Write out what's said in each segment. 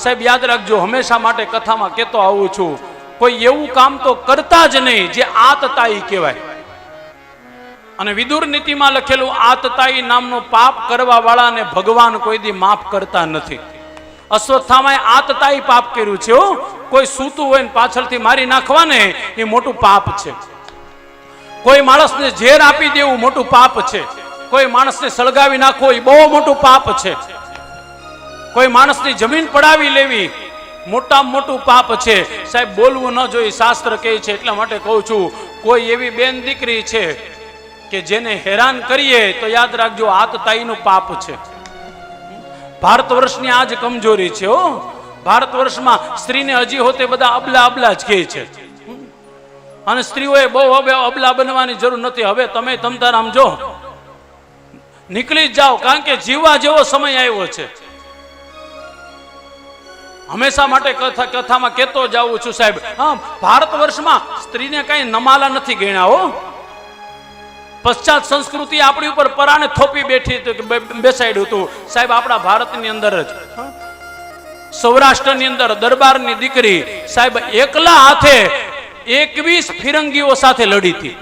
સાહેબ યાદ રાખજો, હંમેશા માટે કથામાં કહેતો આવું છું, કોઈ એવું કામ તો કરતા જ નહીં જે આતતાઈ કહેવાય. અને વિદુર નીતિમાં લખેલું આતતાઈ નામનું પાપ કરવા વાળાને ભગવાન કોઈ દી માફ કરતા નથી. અશ્વત્થામાએ આતતાઈ પાપ કર્યું છે. કોઈ સૂતું હોય ને પાછળથી મારી નાખવાને એ મોટું પાપ છે. કોઈ માણસને ઝેર આપી દેવું મોટું પાપ છે. કોઈ માણસને સળગાવી નાખવો એ બહુ મોટું પાપ છે. કોઈ માણસની જમીન પડાવી લેવી મોટામાં મોટું પાપ છે. સાહેબ બોલવું ન જોઈએ, શાસ્ત્ર કહે છે. એટલા માટે કહું છું, કોઈ એવી બેન દીકરી છે કે જેને હેરાન કરીએ તો યાદ રાખજો આતતાઈનું પાપ છે. ભારત વર્ષની આજ કમજોરી છે. ભારત વર્ષમાં સ્ત્રીને હજી હોતે બધા અબલા અબલા જ કહે છે. અને સ્ત્રીઓએ બહુ હવે અબલા બનવાની જરૂર નથી. હવે તમે તમતારામ જો નીકળી જ જાઓ, કારણ કે જીવવા જેવો સમય આવ્યો છે. હંમેશા માટે કથામાં કહેતો જાઉં છું સાહેબ, હા, ભારત વર્ષમાં સ્ત્રીને કઈ નમાલા નથી ગણ્યા. પશ્ચાત સંસ્કૃતિ આપણી ઉપર પરાણે થોપી બેસાડ્યું હતું સાહેબ. આપણા ભારતની અંદર જ સૌરાષ્ટ્રની અંદર દરબારની દીકરી સાહેબ એકલા હાથે 21 ફિરંગીઓ સાથે લડી હતી.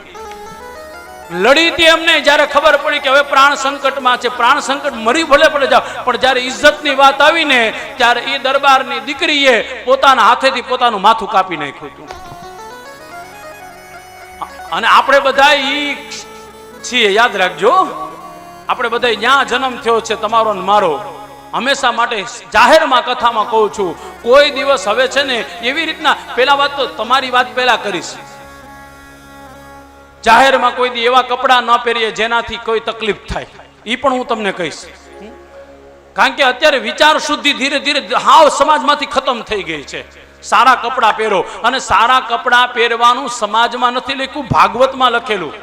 એમને જ્યારે ખબર પડી કે હવે પ્રાણ સંકટમાં છે, પ્રાણ સંકટ મરી ભલે પડે જાવ, પણ જ્યારે ઇજ્જતની વાત આવીને ત્યારે એ દરબારની દીકરીએ પોતાના હાથેથી પોતાનું માથું કાપી નાખ્યું હતું. અને આપણે બધા ઈ છીએ, યાદ રાખજો, આપણે બધા ત્યાં જન્મ થયો છે તમારો ને મારો. હંમેશા માટે જાહેરમાં કથામાં કહું છું, કોઈ દિવસ હવે છે ને એવી રીતના, પેલા વાત તો તમારી વાત પેલા કરીશ, જાહેરમાં કોઈ દી એવા કપડા ન પહેરીએ જેનાથી કોઈ તકલીફ થાય. એ પણ હું તમને કહીશ. કારણ કે અત્યારે વિચાર શુદ્ધિ ધીરે ધીરે હાવ સમાજમાંથી ખતમ થઈ ગઈ છે. સારા કપડા પહેરો. અને સારા કપડા પહેરવાનું સમાજમાં નથી લખ્યું, ભાગવતમાં લખેલું,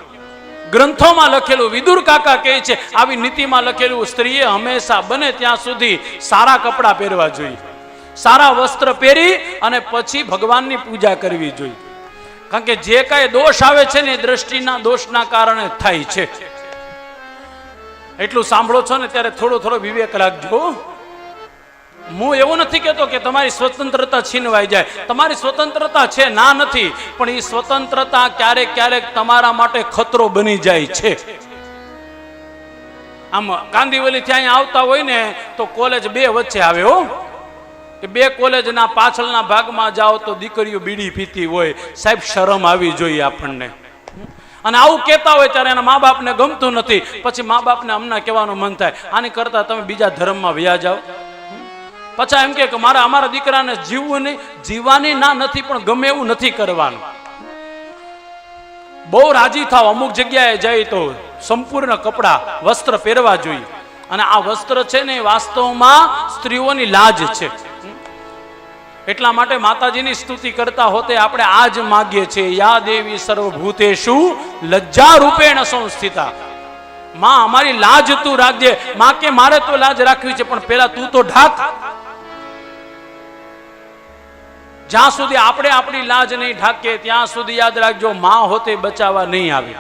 ગ્રંથોમાં લખેલું. વિદુર કાકા કહે છે આવી નીતિમાં લખેલું, સ્ત્રીએ હંમેશા બને ત્યાં સુધી સારા કપડા પહેરવા જોઈએ, સારા વસ્ત્ર પહેરી અને પછી ભગવાનની પૂજા કરવી જોઈએ. કારણ કે જે કાંઈ દોષ આવે છે ને દ્રષ્ટિના દોષના કારણે થાય છે. એટલું સાંભળો છો ને ત્યારે થોડો વિવેક રાખજો. હું એવું નથી કહેતો કે તમારી સ્વતંત્રતા છીનવાઈ જાય. તમારી સ્વતંત્રતા છે, ના નથી, પણ એ સ્વતંત્રતા ક્યારેક ક્યારેક તમારા માટે ખતરો બની જાય છે. આમ કાંદીવલી ત્યાં આવતા હોય ને તો કોલેજ બે વચ્ચે આવે. કે બે કોલેજના પાછળના ભાગમાં જાઓ તો દીકરીઓ બીડી પીતી હોય. સાહેબ શરમ આવી જોઈએ આપણને. અને આવું કહેતા હોય ત્યારે એના મા બાપને ગમતું નથી. પછી મા બાપને હમણાં કહેવાનું મન થાય, આની કરતા તમે બીજા ધર્મમાં વયા જાઓ. પછી એમ કે અમારા દીકરાને જીવવું નહીં, જીવવાની ના નથી, પણ ગમે એવું નથી કરવાનું. બહુ રાજી થાવ. અમુક જગ્યાએ જાય તો સંપૂર્ણ કપડા વસ્ત્ર પહેરવા જોઈએ. અને આ વસ્ત્ર છે ને વાસ્તવમાં સ્ત્રીઓની લાજ છે. એટલા માટે માતાજીની સ્તુતિ કરતા હોતે આપણે આજ માગીએ છીએ, યા દેવી સર્વભૂતેષુ લજ્જા રૂપેણ સંસ્થિતા. માં અમારી લાજ તું રાખજે. માં કે મારે તો લાજ રાખવી છે, પણ પેલા તું તો ઢાક. જ્યાં સુધી આપણે આપણી લાજ નહીં ઢાકીએ ત્યાં સુધી યાદ રાખજો માં હોતે બચાવવા નહીં આવે.